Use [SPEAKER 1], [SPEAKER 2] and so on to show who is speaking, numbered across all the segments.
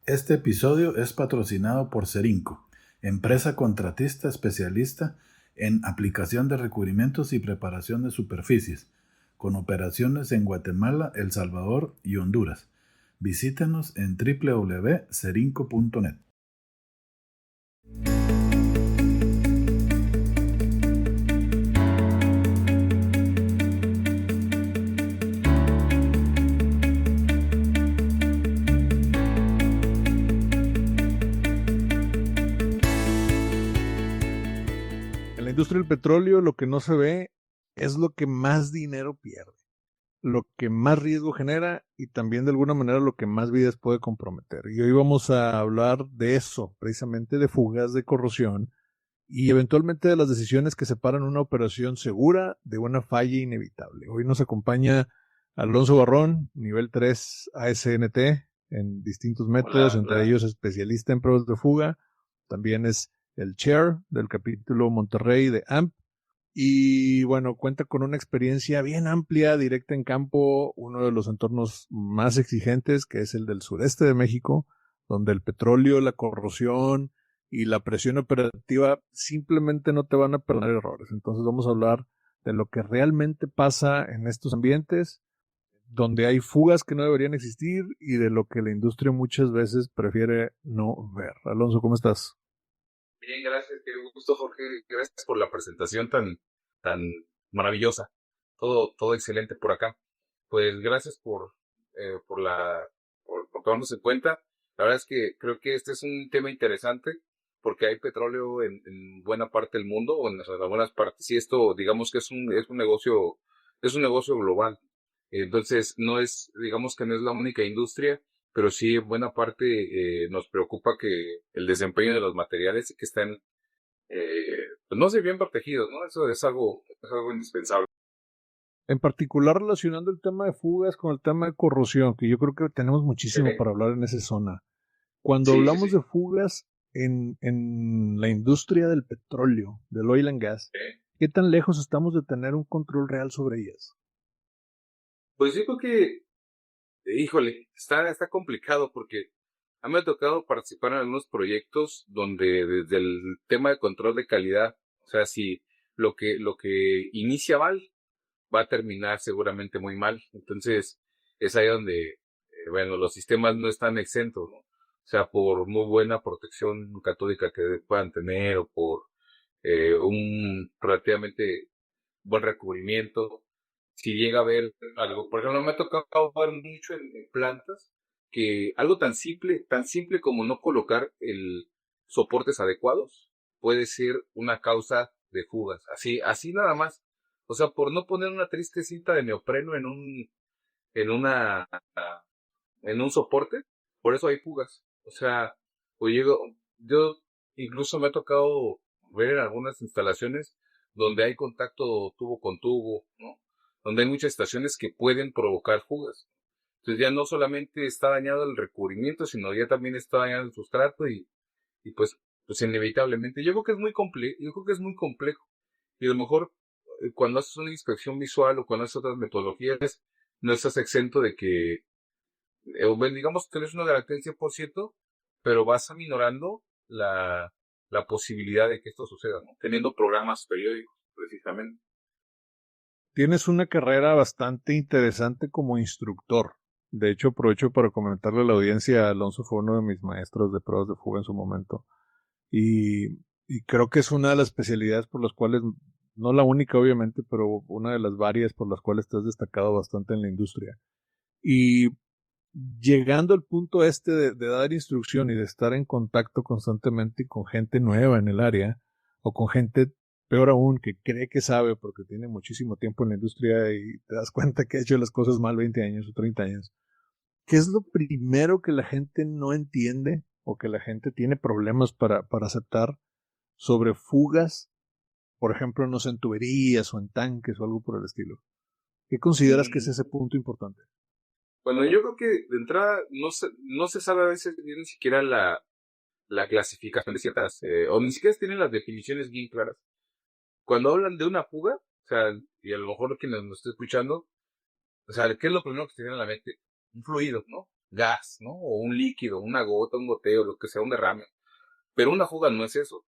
[SPEAKER 1] Este episodio es patrocinado por Cerinco, empresa contratista especialista en aplicación de recubrimientos y preparación de superficies, con operaciones en Guatemala, El Salvador y Honduras. Visítenos en www.cerinco.net.
[SPEAKER 2] En la industria del petróleo lo que no se ve es lo que más dinero pierde, lo que más riesgo genera y también de alguna manera lo que más vidas puede comprometer. Y hoy vamos a hablar de eso, precisamente de fugas de corrosión y eventualmente de las decisiones que separan una operación segura de una falla inevitable. Hoy nos acompaña Alonso Barrón, nivel 3 ASNT en distintos métodos, entre ellos especialista en pruebas de fuga. También es el chair del capítulo Monterrey de AMP. Y bueno, cuenta con una experiencia bien amplia, directa en campo, uno de los entornos más exigentes, que es el del sureste de México, donde el petróleo, la corrosión y la presión operativa simplemente no te van a perdonar errores. Entonces vamos a hablar de lo que realmente pasa en estos ambientes, donde hay fugas que no deberían existir y de lo que la industria muchas veces prefiere no ver. Alonso, ¿cómo estás?
[SPEAKER 3] Bien, gracias, qué gusto, Jorge. Gracias por la presentación tan maravillosa. Todo excelente por acá. Pues gracias por tomarnos en cuenta. La verdad es que creo que este es un tema interesante porque hay petróleo en buena parte del mundo o en algunas partes. Y esto, digamos que es un negocio global. Entonces, digamos que no es la única industria, pero sí en buena parte nos preocupa que el desempeño de los materiales que están, pues no sé, bien protegidos, ¿no? Eso es algo indispensable.
[SPEAKER 2] En particular relacionando el tema de fugas con el tema de corrosión, que yo creo que tenemos muchísimo para hablar en esa zona. Cuando
[SPEAKER 3] Sí, sí,
[SPEAKER 2] hablamos
[SPEAKER 3] sí.
[SPEAKER 2] de fugas en la industria del petróleo, del oil and gas,
[SPEAKER 3] Sí.
[SPEAKER 2] ¿qué tan lejos estamos de tener un control real sobre ellas?
[SPEAKER 3] Pues yo creo que, híjole, está complicado porque a mí me ha tocado participar en algunos proyectos donde desde el tema de control de calidad, o sea, si lo que inicia mal, va a terminar seguramente muy mal. Entonces, es ahí donde, bueno, los sistemas no están exentos, ¿no? O sea, por muy buena protección católica que puedan tener o por un relativamente buen recubrimiento, si llega a haber algo, por ejemplo, me ha tocado ver mucho en plantas que algo tan simple como no colocar el soportes adecuados puede ser una causa de fugas. Así nada más. O sea, por no poner una triste cinta de neopreno en una, en un soporte, por eso hay fugas. O sea, yo incluso me ha tocado ver en algunas instalaciones donde hay contacto tubo con tubo, ¿no? Donde hay muchas estaciones que pueden provocar fugas. Entonces ya no solamente está dañado el recubrimiento, sino ya también está dañado el sustrato y pues inevitablemente. Yo creo que es muy complejo, yo creo que es muy complejo. Y a lo mejor cuando haces una inspección visual o cuando haces otras metodologías, no estás exento de que, bueno, digamos que no es una garantía del 100%, pero vas aminorando la posibilidad de que esto suceda, ¿no? Teniendo programas periódicos, precisamente.
[SPEAKER 2] Tienes una carrera bastante interesante como instructor. De hecho, aprovecho para comentarle a la audiencia, Alonso fue uno de mis maestros de pruebas de fuga en su momento. Y, y creo que es una de las especialidades por las cuales, no la única obviamente, pero una de las varias por las cuales te has destacado bastante en la industria. Y llegando al punto este de dar instrucción y de estar en contacto constantemente con gente nueva en el área, o con gente, peor aún, que cree que sabe porque tiene muchísimo tiempo en la industria y te das cuenta que ha hecho las cosas mal 20 años o 30 años, ¿qué es lo primero que la gente no entiende o que la gente tiene problemas para aceptar sobre fugas, por ejemplo, no sé, en tuberías o en tanques o algo por el estilo? ¿Qué consideras que es ese punto importante?
[SPEAKER 3] Bueno, yo creo que de entrada no se sabe a veces ni siquiera la clasificación de ciertas, o ni siquiera tienen las definiciones bien claras. Cuando hablan de una fuga, o sea, y a lo mejor quien nos esté escuchando, o sea, ¿qué es lo primero que se tiene en la mente? Un fluido, ¿no? gas, ¿no? O un líquido, una gota, un goteo, lo que sea, un derrame. Pero una fuga no es eso.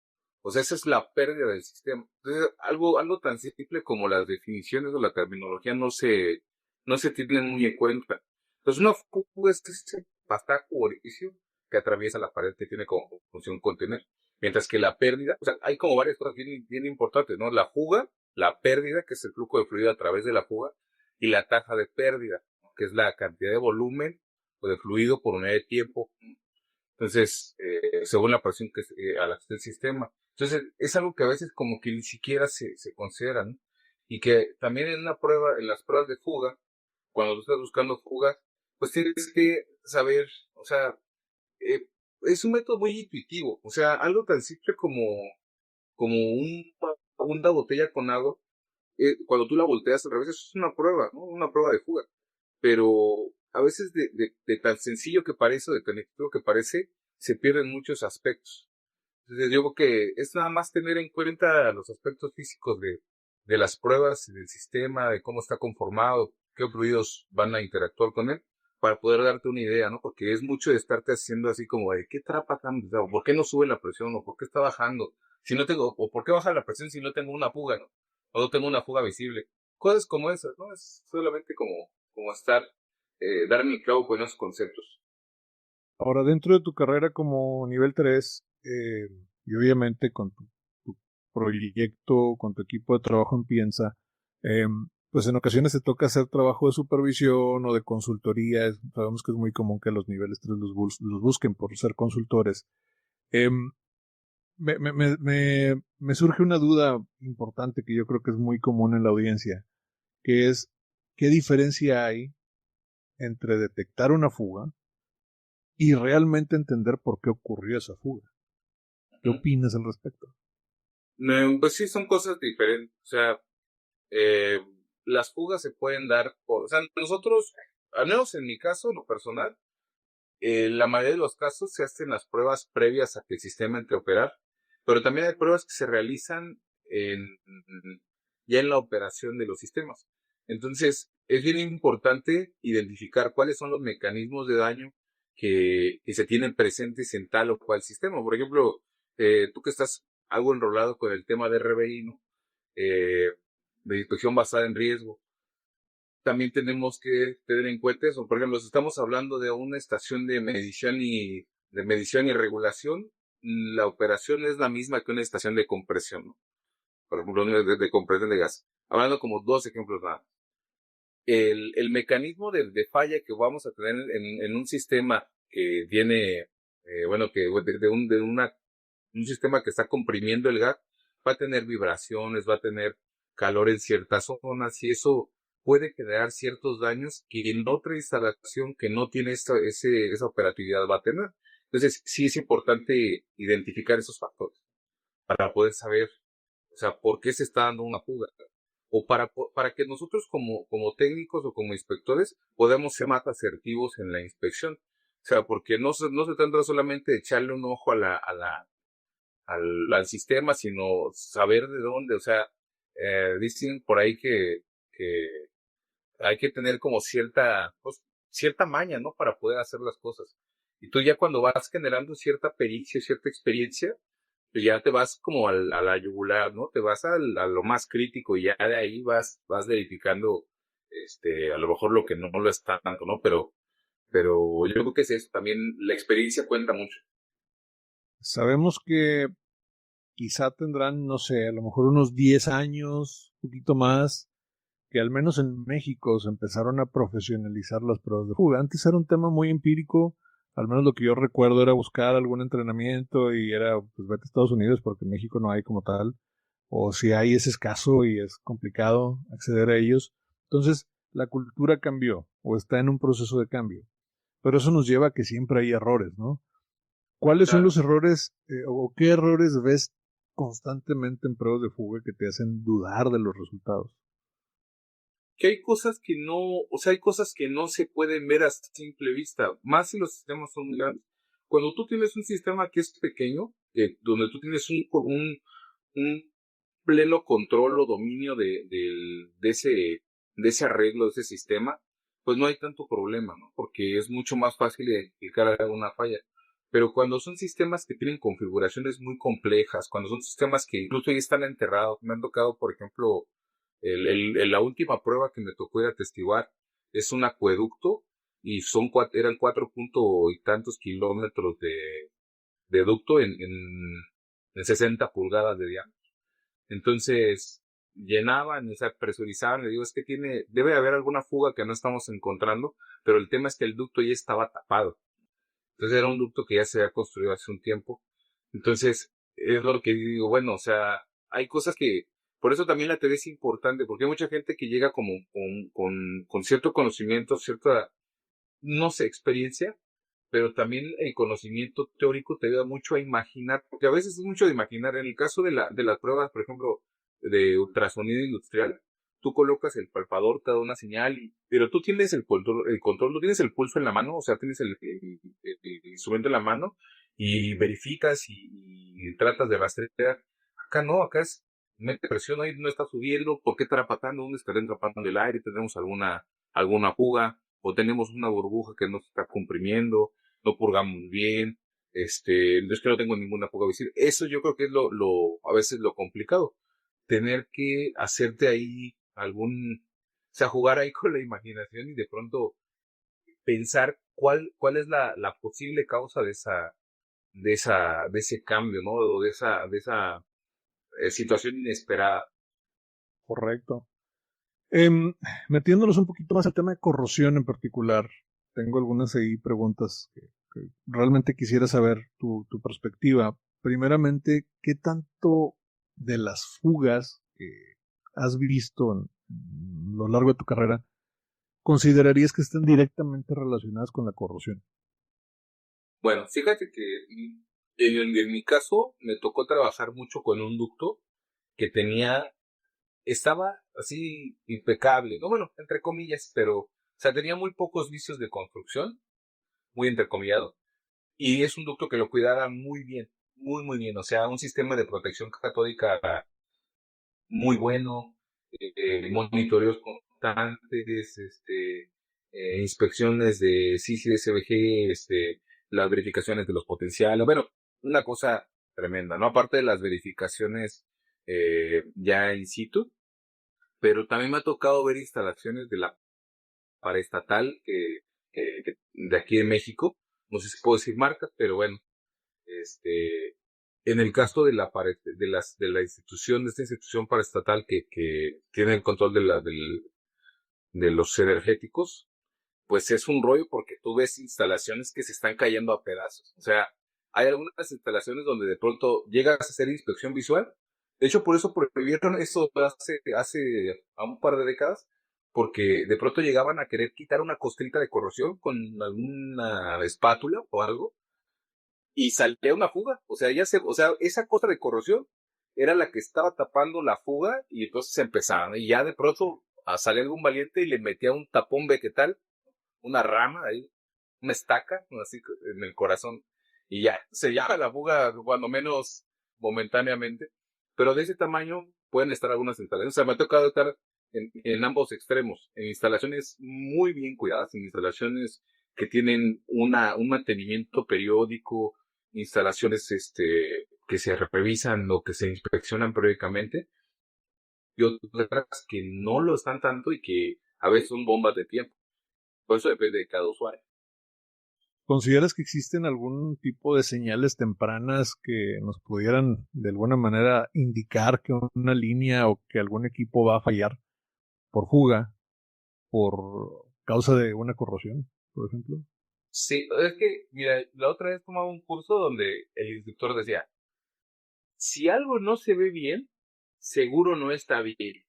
[SPEAKER 3] O sea, esa es la pérdida del sistema. Entonces, algo tan simple como las definiciones o la terminología no se tienen muy en cuenta. Entonces, una fuga es ese pasaje u orificio que atraviesa la pared que tiene como función contener. Mientras que la pérdida, o sea, hay como varias cosas bien importantes, ¿no? La fuga, la pérdida, que es el flujo de fluido a través de la fuga, y la tasa de pérdida, ¿no? Que es la cantidad de volumen o de fluido por unidad de tiempo. Entonces, según la presión a la que esté el sistema. Entonces, es algo que a veces como que ni siquiera se considera, ¿no? Y que también en una prueba, en las pruebas de fuga, cuando tú estás buscando fugas, pues tienes que saber, o sea, eh, es un método muy intuitivo, o sea, algo tan simple como una botella con agua, cuando tú la volteas al revés, eso es una prueba, ¿no? Una prueba de fuga. Pero a veces de tan sencillo que parece, de tan efectivo que parece, se pierden muchos aspectos. Entonces yo creo que es nada más tener en cuenta los aspectos físicos de las pruebas, del sistema, de cómo está conformado, qué fluidos van a interactuar con él, para poder darte una idea, ¿no? Porque es mucho de estarte haciendo así como de qué trapa tan, o por qué no sube la presión, o por qué está bajando, si no tengo, o por qué baja la presión si no tengo una fuga, ¿no? O no tengo una fuga visible. Cosas como esas, ¿no? Es solamente como estar, dar mi clavo con esos conceptos.
[SPEAKER 2] Ahora, dentro de tu carrera como nivel 3, y obviamente con tu proyecto, con tu equipo de trabajo en Piensa, eh, pues en ocasiones te toca hacer trabajo de supervisión o de consultoría. Sabemos que es muy común que los niveles 3 los busquen por ser consultores. Eh, me surge una duda importante que yo creo que es muy común en la audiencia, que es, ¿qué diferencia hay entre detectar una fuga y realmente entender por qué ocurrió esa fuga? ¿Qué
[SPEAKER 3] Ujú.
[SPEAKER 2] opinas al respecto?
[SPEAKER 3] Pues sí, son cosas diferentes. O sea, eh, las fugas se pueden dar o sea, nosotros, al menos en mi caso, en lo personal, la mayoría de los casos se hacen las pruebas previas a que el sistema entre a operar, pero también hay pruebas que se realizan ya en la operación de los sistemas. Entonces, es bien importante identificar cuáles son los mecanismos de daño que se tienen presentes en tal o cual sistema. Por ejemplo, tú que estás algo enrolado con el tema de RBI, ¿no? Eh, de inspección basada en riesgo, también tenemos que tener en cuenta eso. Por ejemplo, si estamos hablando de una estación de medición y regulación, la operación es la misma que una estación de compresión, ¿no? Por ejemplo, de compresión de gas. Hablando como dos ejemplos más. El mecanismo de falla que vamos a tener en un sistema que tiene, bueno, que un sistema que está comprimiendo el gas, va a tener vibraciones, va a tener calor en ciertas zonas y eso puede generar ciertos daños que en otra instalación que no tiene esa operatividad va a tener. Entonces, sí es importante identificar esos factores para poder saber, o sea, por qué se está dando una fuga. O para que nosotros como técnicos o como inspectores podamos ser más asertivos en la inspección. O sea, porque no se trata solamente de echarle un ojo al sistema, sino saber de dónde, o sea, dicen por ahí que hay que tener como cierta maña, ¿no? Para poder hacer las cosas. Y tú ya cuando vas generando cierta pericia, cierta experiencia, pues ya te vas como a la yugular, ¿no? Te vas a lo más crítico y ya de ahí vas verificando, a lo mejor lo que no lo está tanto, ¿no? Pero yo creo que es eso, también la experiencia cuenta mucho.
[SPEAKER 2] Sabemos que quizá tendrán, no sé, a lo mejor unos 10 años, un poquito más, que al menos en México se empezaron a profesionalizar las pruebas de fuga. Antes era un tema muy empírico, al menos lo que yo recuerdo era buscar algún entrenamiento y era, pues vete a Estados Unidos porque en México no hay como tal, o si hay es escaso y es complicado acceder a ellos. Entonces, la cultura cambió o está en un proceso de cambio. Pero eso nos lleva a que siempre hay errores, ¿no? ¿Cuáles son
[SPEAKER 3] Claro.
[SPEAKER 2] los errores o qué errores ves constantemente en pruebas de fuga que te hacen dudar de los resultados?
[SPEAKER 3] Que hay cosas que no, o sea, hay cosas que no se pueden ver a simple vista, más si los sistemas son grandes. Cuando tú tienes un sistema que es pequeño, donde tú tienes un pleno control o dominio de ese arreglo, de ese sistema, pues no hay tanto problema, ¿no? Porque es mucho más fácil identificar alguna falla. Pero cuando son sistemas que tienen configuraciones muy complejas, cuando son sistemas que incluso ya están enterrados, me han tocado, por ejemplo, la última prueba que me tocó ir a atestiguar es un acueducto y eran 4 punto y tantos kilómetros de ducto en 60 pulgadas de diámetro. Entonces, llenaban, o sea, presurizaban, le digo, es que debe haber alguna fuga que no estamos encontrando, pero el tema es que el ducto ya estaba tapado. Entonces era un ducto que ya se había construido hace un tiempo. Entonces, es lo que digo, bueno, o sea, hay cosas que, por eso también la teoría es importante, porque hay mucha gente que llega como con cierto conocimiento, cierta, no sé, experiencia, pero también el conocimiento teórico te ayuda mucho a imaginar, porque a veces es mucho de imaginar. En el caso de las pruebas, por ejemplo, de ultrasonido industrial, tú colocas el palpador, te da una señal, pero tú tienes el control, tú tienes el pulso en la mano, o sea, tienes el instrumento en la mano y verificas y tratas de rastrear. Acá no, acá es, mete presión ahí, no está subiendo, ¿por qué estará patando? ¿Dónde estará entrapando el aire? ¿Tenemos alguna fuga? ¿O tenemos una burbuja que no se está comprimiendo? ¿No purgamos bien? Es que no tengo ninguna fuga visible. Eso yo creo que es a veces lo complicado. Tener que hacerte ahí o sea, jugar ahí con la imaginación y de pronto pensar cuál es la posible causa de ese cambio, ¿no? O de esa situación inesperada.
[SPEAKER 2] Correcto. Metiéndonos un poquito más al tema de corrosión en particular, tengo algunas ahí preguntas que realmente quisiera saber tu perspectiva. Primeramente, ¿qué tanto de las fugas que has visto en lo largo de tu carrera considerarías que estén directamente relacionadas con la corrosión?
[SPEAKER 3] Bueno, fíjate que en mi caso me tocó trabajar mucho con un ducto que estaba así impecable, no, bueno, entre comillas, pero, o sea, tenía muy pocos vicios de construcción, muy entrecomillado, y es un ducto que lo cuidara muy bien, muy, muy bien, o sea, un sistema de protección catódica muy bueno, monitoreos constantes, inspecciones de CICI, SBG, las verificaciones de los potenciales, bueno, una cosa tremenda, ¿no? Aparte de las verificaciones ya in situ, pero también me ha tocado ver instalaciones de la paraestatal de aquí de México, no sé si puedo decir marcas, pero bueno, en el caso de esta institución paraestatal que tiene el control de los energéticos, pues es un rollo porque tú ves instalaciones que se están cayendo a pedazos. O sea, hay algunas instalaciones donde de pronto llegas a hacer inspección visual. De hecho, por eso prohibieron eso hace a un par de décadas, porque de pronto llegaban a querer quitar una costrita de corrosión con alguna espátula o algo y salía una fuga. O sea, esa costra de corrosión era la que estaba tapando la fuga y entonces empezaron. Y ya de pronto salía algún valiente y le metía un tapón vegetal, una rama ahí, una estaca, así en el corazón. Y ya, se llama la fuga, cuando menos momentáneamente. Pero de ese tamaño pueden estar algunas instalaciones. O sea, me ha tocado estar en ambos extremos, en instalaciones muy bien cuidadas, en instalaciones que tienen un mantenimiento periódico, instalaciones que se revisan o que se inspeccionan periódicamente, y otras que no lo están tanto y que a veces son bombas de tiempo. Por eso depende de cada usuario.
[SPEAKER 2] ¿Consideras que existen algún tipo de señales tempranas que nos pudieran de alguna manera indicar que una línea o que algún equipo va a fallar por fuga, por causa de una corrosión, por ejemplo?
[SPEAKER 3] Sí, es que, mira, la otra vez tomaba un curso donde el instructor decía, si algo no se ve bien, seguro no está bien.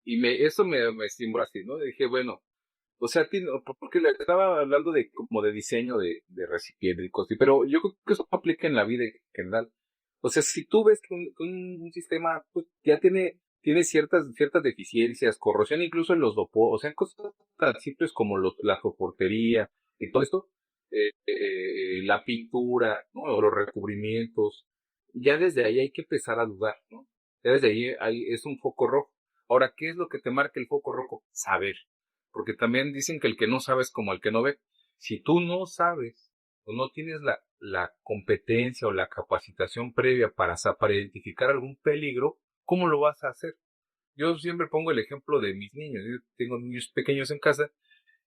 [SPEAKER 3] Y eso me estimuló así, ¿no? Dije, bueno, o sea, porque le estaba hablando como de diseño de recipiente y cosas, pero yo creo que eso aplica en la vida en general. O sea, si tú ves que un sistema pues, ya tiene ciertas deficiencias, corrosión incluso en los dopó, o sea, cosas tan simples como la soportería y todo esto, la pintura, ¿no? O los recubrimientos, ya desde ahí hay que empezar a dudar, ¿no? Ya desde ahí es un foco rojo. Ahora, ¿qué es lo que te marca el foco rojo? Saber. porque también dicen que el que no sabe es como el que no ve. Si tú no sabes o no tienes la competencia o la capacitación previa para identificar algún peligro, ¿cómo lo vas a hacer? Yo siempre pongo el ejemplo de mis niños. Yo tengo niños pequeños en casa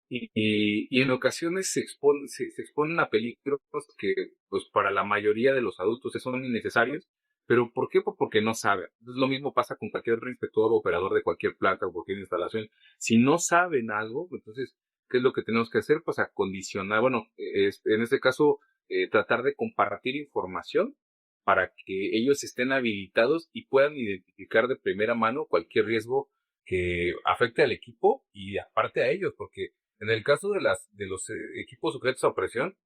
[SPEAKER 3] y en ocasiones se exponen a peligros que pues para la mayoría de los adultos son innecesarios. ¿Pero por qué? Pues porque no saben. Entonces, lo mismo pasa con cualquier inspector o operador de cualquier planta o cualquier instalación. Si no saben algo, entonces, ¿qué es lo que tenemos que hacer? Pues acondicionar, bueno, en este caso, tratar de compartir información para que ellos estén habilitados y puedan identificar de primera mano cualquier riesgo que afecte al equipo y aparte a ellos, porque en el caso de los equipos sujetos a presión,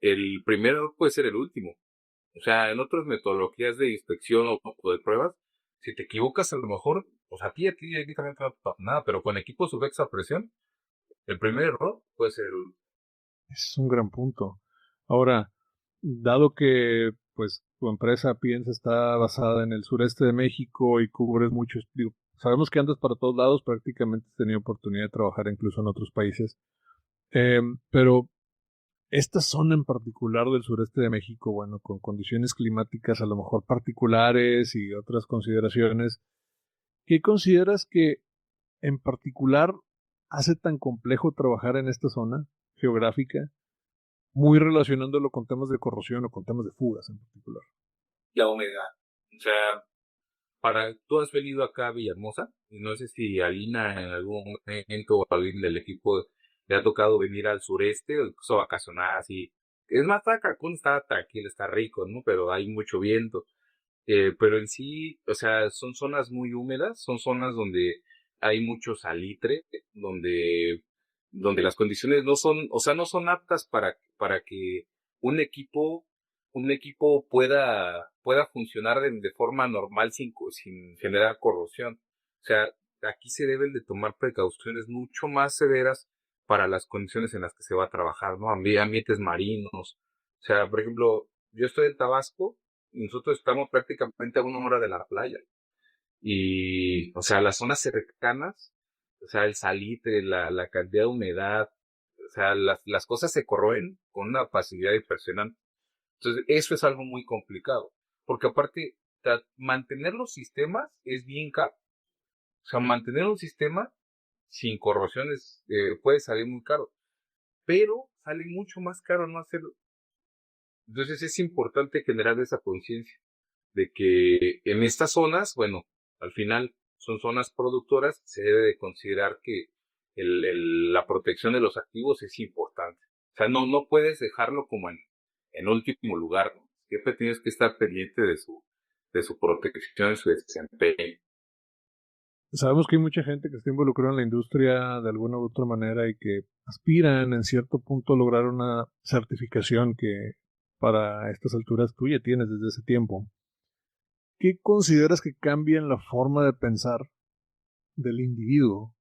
[SPEAKER 3] el primero puede ser el último. O sea, en otras metodologías de inspección o de pruebas, si te equivocas a lo mejor, pues a ti directamente no te pasa nada, pero con equipos sujetos a presión, el primer error puede ser el último.
[SPEAKER 2] Es un gran punto. Ahora, dado que pues tu empresa Piensa está basada en el sureste de México y cubres muchos, digo, sabemos que andas para todos lados, prácticamente has tenido oportunidad de trabajar incluso en otros países, pero esta zona en particular del sureste de México, bueno, con condiciones climáticas a lo mejor particulares y otras consideraciones, ¿qué consideras que en particular hace tan complejo trabajar en esta zona geográfica, muy relacionándolo con temas de corrosión o con temas de fugas en particular?
[SPEAKER 3] La humedad. O sea, tú has venido acá a Villahermosa, y no sé si a Alina en algún momento o a alguien del equipo le ha tocado venir al sureste, o incluso vacacionar así. Es más, Cancún está tranquilo, está rico, ¿no? Pero hay mucho viento. Pero en sí, o sea, son zonas muy húmedas, son zonas donde hay mucho salitre, donde las condiciones no son, o sea, no son aptas para que un equipo, un equipo pueda funcionar de forma normal sin generar corrosión. O sea, aquí se deben de tomar precauciones mucho más severas para las condiciones en las que se va a trabajar, ¿no? Ambientes marinos. O sea, por ejemplo, yo estoy en Tabasco, nosotros estamos prácticamente a 1 hora de la playa. Y, o sea, las zonas cercanas, o sea, el salitre, la cantidad de humedad, o sea, las cosas se corroen con una facilidad impresionante. Entonces, eso es algo muy complicado. Porque aparte, mantener los sistemas es bien caro. O sea, mantener un sistema sin corrosiones puede salir muy caro. Pero sale mucho más caro no hacerlo. Entonces, es importante generar esa conciencia de que en estas zonas, bueno, al final son zonas productoras, se debe de considerar que la protección de los activos es importante. O sea, no puedes dejarlo como en último lugar, ¿no? Siempre tienes que estar pendiente de su protección y su desempeño.
[SPEAKER 2] Sabemos que hay mucha gente que está involucrada en la industria de alguna u otra manera y que aspiran en cierto punto a lograr una certificación que para estas alturas tú ya tienes desde ese tiempo. ¿Qué consideras que cambia en la forma de pensar del individuo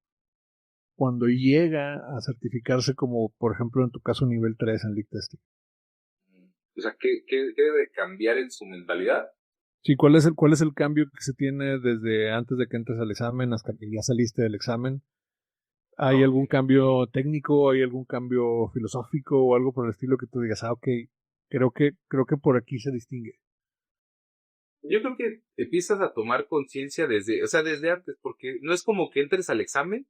[SPEAKER 2] cuando llega a certificarse como, por ejemplo, en tu caso, nivel 3 en leak testing?
[SPEAKER 3] O sea, ¿qué debe cambiar en su mentalidad?
[SPEAKER 2] Sí, ¿cuál es el cambio que se tiene desde antes de que entres al examen hasta que ya saliste del examen? ¿Hay algún cambio técnico? ¿Hay algún cambio filosófico o algo por el estilo que tú digas, ok, creo que por aquí se distingue?
[SPEAKER 3] Yo creo que empiezas a tomar conciencia desde antes, porque no es como que entres al examen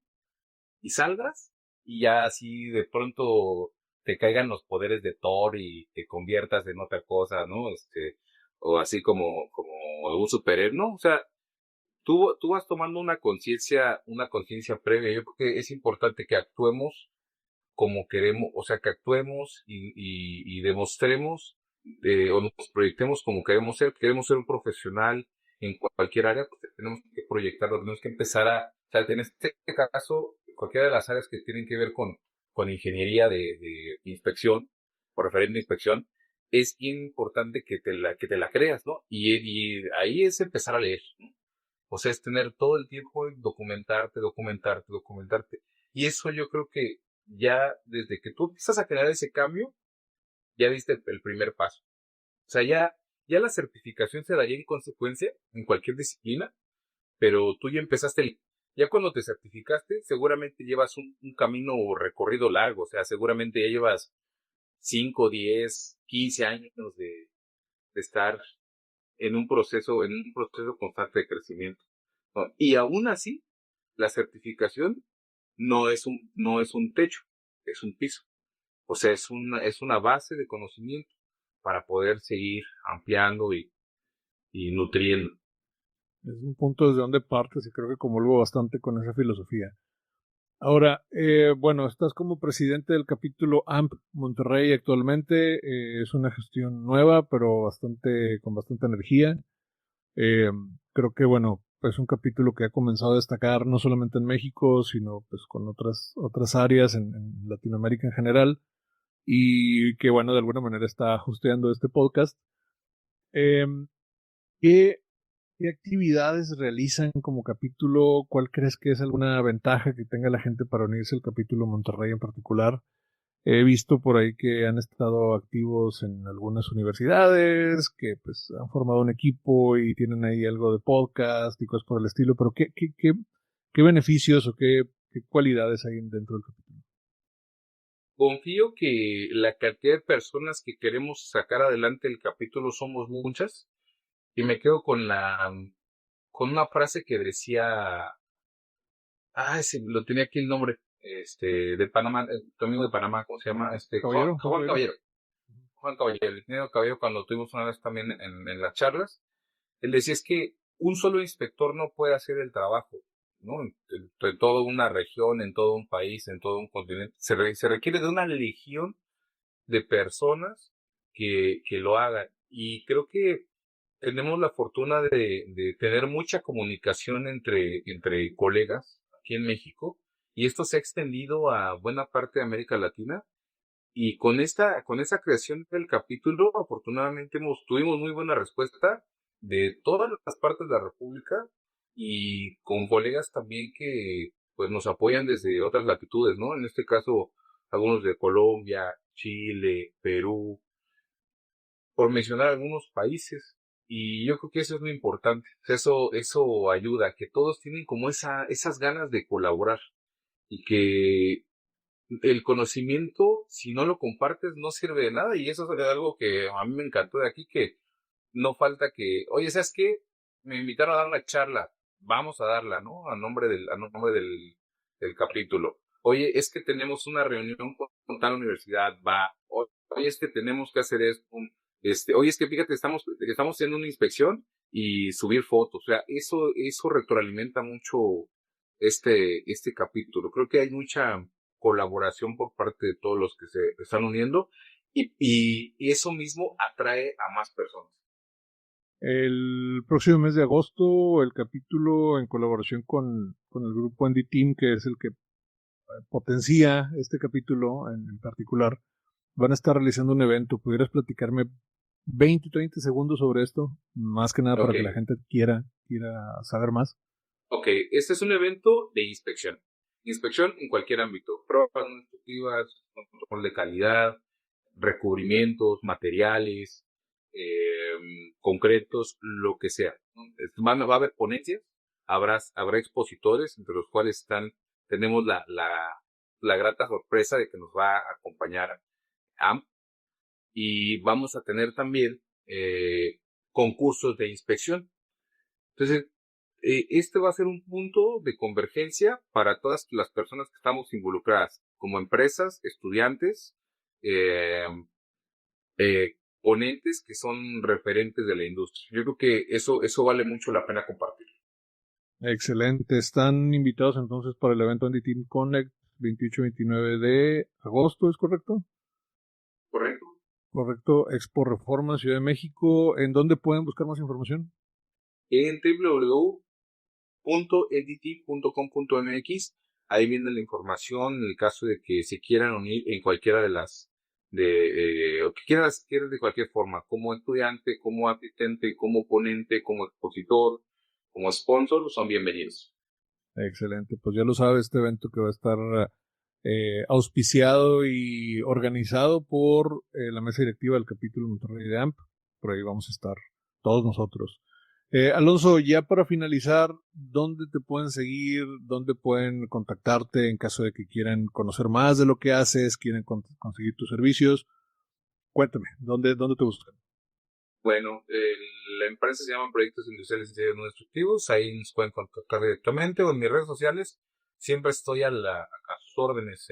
[SPEAKER 3] y salgas y ya así de pronto te caigan los poderes de Thor y te conviertas en otra cosa, ¿no? O así como un superhéroe, ¿no? O sea, tú vas tomando una conciencia previa. Yo creo que es importante que actuemos como queremos, o sea, que actuemos y demostremos o nos proyectemos como queremos ser un profesional en cualquier área, pues tenemos que proyectarlo, tenemos que empezar o sea, en este caso, cualquiera de las áreas que tienen que ver con ingeniería de inspección, o referente de inspección, es bien importante que te la creas, ¿no? Y ahí es empezar a leer, ¿no? O sea, es tener todo el tiempo documentarte, documentarte, documentarte. Y eso yo creo que ya desde que tú empiezas a crear ese cambio, ya diste el primer paso. O sea, ya la certificación se daría en consecuencia en cualquier disciplina, pero tú ya empezaste Ya cuando te certificaste, seguramente llevas un camino recorrido largo, o sea, seguramente ya llevas 5, 10, 15 años de estar en un proceso constante de crecimiento, ¿no? Y aún así, la certificación no es un techo, es un piso. O sea, es una base de conocimiento para poder seguir ampliando y nutriendo.
[SPEAKER 2] Es un punto desde donde partes y creo que comulgo bastante con esa filosofía. Ahora, bueno, estás como presidente del capítulo AMP Monterrey actualmente. Es una gestión nueva, pero con bastante energía. Eh, Creo que, bueno, es un capítulo que ha comenzado a destacar no solamente en México, sino pues con otras áreas en Latinoamérica en general. Y que, bueno, de alguna manera está hosteando este podcast. Eh, ¿qué, ¿Qué actividades realizan como capítulo? ¿Cuál crees que es alguna ventaja que tenga la gente para unirse al capítulo Monterrey en particular? He visto por ahí que han estado activos en algunas universidades, que pues han formado un equipo y tienen ahí algo de podcast y cosas por el estilo, pero ¿qué beneficios o qué cualidades hay dentro del capítulo?
[SPEAKER 3] Confío que la cantidad de personas que queremos sacar adelante el capítulo somos muchas y me quedo con una frase que decía, sí, lo tenía aquí el nombre, de Panamá, tu amigo de Panamá, ¿cómo se llama?
[SPEAKER 2] Caballero,
[SPEAKER 3] Juan Caballero. Juan Caballero, el ingeniero Caballero, cuando tuvimos una vez también en las charlas, él decía es que un solo inspector no puede hacer el trabajo, ¿no? En toda una región, en todo un país, en todo un continente. Se requiere de una legión de personas que lo hagan. Y creo que tenemos la fortuna de tener mucha comunicación entre colegas aquí en México, y esto se ha extendido a buena parte de América Latina. Y con esta creación del capítulo, afortunadamente tuvimos muy buena respuesta de todas las partes de la República y con colegas también que pues nos apoyan desde otras latitudes, ¿no? En este caso, algunos de Colombia, Chile, Perú, por mencionar algunos países. Y yo creo que eso es muy importante. Eso ayuda, a que todos tienen como esas ganas de colaborar y que el conocimiento, si no lo compartes, no sirve de nada. Y eso es algo que a mí me encantó de aquí, que no falta que, oye, ¿sabes qué? Me invitaron a dar una charla, vamos a darla, ¿no? A nombre del capítulo. Oye, es que tenemos una reunión con tal universidad, va. Oye, es que tenemos que hacer esto. Oye, es que fíjate, estamos haciendo una inspección y subir fotos. O sea, eso retroalimenta mucho este capítulo. Creo que hay mucha colaboración por parte de todos los que se están uniendo y eso mismo atrae a más personas.
[SPEAKER 2] El próximo mes de agosto, el capítulo en colaboración con el grupo Andy Team, que es el que potencia este capítulo en particular, van a estar realizando un evento. ¿Pudieras platicarme 20, 30 segundos sobre esto? Más que nada para que la
[SPEAKER 3] Ok,
[SPEAKER 2] gente quiera saber más.
[SPEAKER 3] ok, este es un evento de inspección. Inspección en cualquier ámbito. Pruebas constructivas, control de calidad, recubrimientos, materiales, concretos, lo que sea, ¿no? Va a haber ponencias, habrá expositores, entre los cuales tenemos la grata sorpresa de que nos va a acompañar AMP, y vamos a tener también concursos de inspección. Entonces, este va a ser un punto de convergencia para todas las personas que estamos involucradas, como empresas, estudiantes, eh, ponentes que son referentes de la industria. Yo creo que eso vale mucho la pena compartir.
[SPEAKER 2] Excelente. Están invitados entonces para el evento Andy Team Connect 28-29 de agosto, ¿es correcto?
[SPEAKER 3] ¿Correcto?
[SPEAKER 2] Correcto. Expo Reforma, Ciudad de México. ¿En dónde pueden buscar más información?
[SPEAKER 3] En www.ndt.com.mx, ahí viene la información en el caso de que se quieran unir en cualquiera de o que quieras de cualquier forma, como estudiante, como asistente, como ponente, como expositor, como sponsor, son bienvenidos.
[SPEAKER 2] Excelente. Pues ya lo sabe, este evento que va a estar auspiciado y organizado por la mesa directiva del capítulo Monterrey de AMP. Por ahí vamos a estar todos nosotros. Alonso, ya para finalizar, ¿dónde te pueden seguir? ¿Dónde pueden contactarte en caso de que quieran conocer más de lo que haces, quieren conseguir tus servicios? Cuéntame, ¿dónde te buscan?
[SPEAKER 3] Bueno, la empresa se llama Proyectos Industriales y Ingenieros No Destructivos. Ahí nos pueden contactar directamente o en mis redes sociales. Siempre estoy a sus órdenes,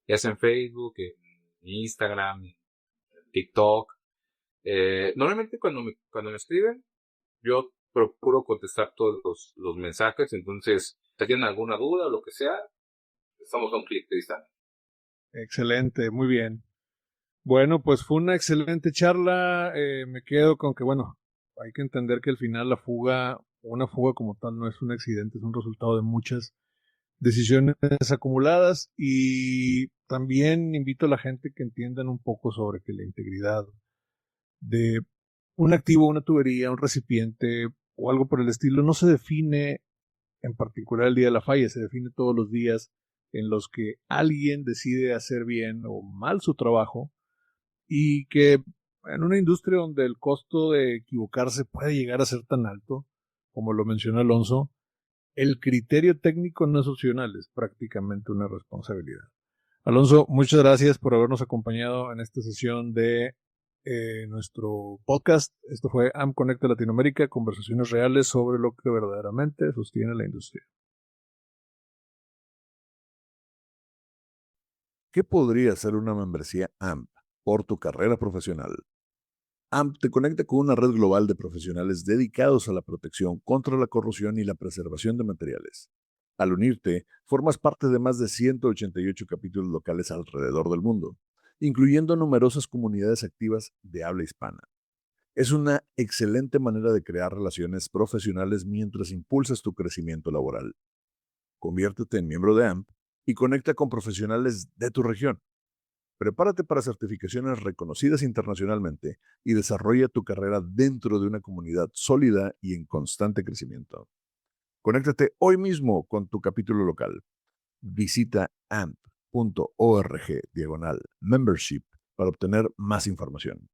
[SPEAKER 3] ya sea en Facebook, en Instagram, en TikTok. Normalmente cuando me escriben, yo procuro contestar todos los mensajes. Entonces, si tienen alguna duda o lo que sea, estamos a un clic de distancia.
[SPEAKER 2] Excelente, muy bien. Bueno, pues fue una excelente charla. Me quedo con que, bueno, hay que entender que al final una fuga como tal no es un accidente, es un resultado de muchas decisiones acumuladas y también invito a la gente que entiendan un poco sobre que la integridad de un activo, una tubería, un recipiente o algo por el estilo no se define en particular el día de la falla, se define todos los días en los que alguien decide hacer bien o mal su trabajo y que en una industria donde el costo de equivocarse puede llegar a ser tan alto, como lo mencionó Alonso, el criterio técnico no es opcional, es prácticamente una responsabilidad. Alonso, muchas gracias por habernos acompañado en esta sesión de nuestro podcast. Esto fue AmConnect Latinoamérica, conversaciones reales sobre lo que verdaderamente sostiene la industria.
[SPEAKER 4] ¿Qué podría ser una membresía AMP por tu carrera profesional? AMP te conecta con una red global de profesionales dedicados a la protección contra la corrosión y la preservación de materiales. Al unirte, formas parte de más de 188 capítulos locales alrededor del mundo, incluyendo numerosas comunidades activas de habla hispana. Es una excelente manera de crear relaciones profesionales mientras impulsas tu crecimiento laboral. Conviértete en miembro de AMP y conecta con profesionales de tu región. Prepárate para certificaciones reconocidas internacionalmente y desarrolla tu carrera dentro de una comunidad sólida y en constante crecimiento. Conéctate hoy mismo con tu capítulo local. Visita amp.org/membership para obtener más información.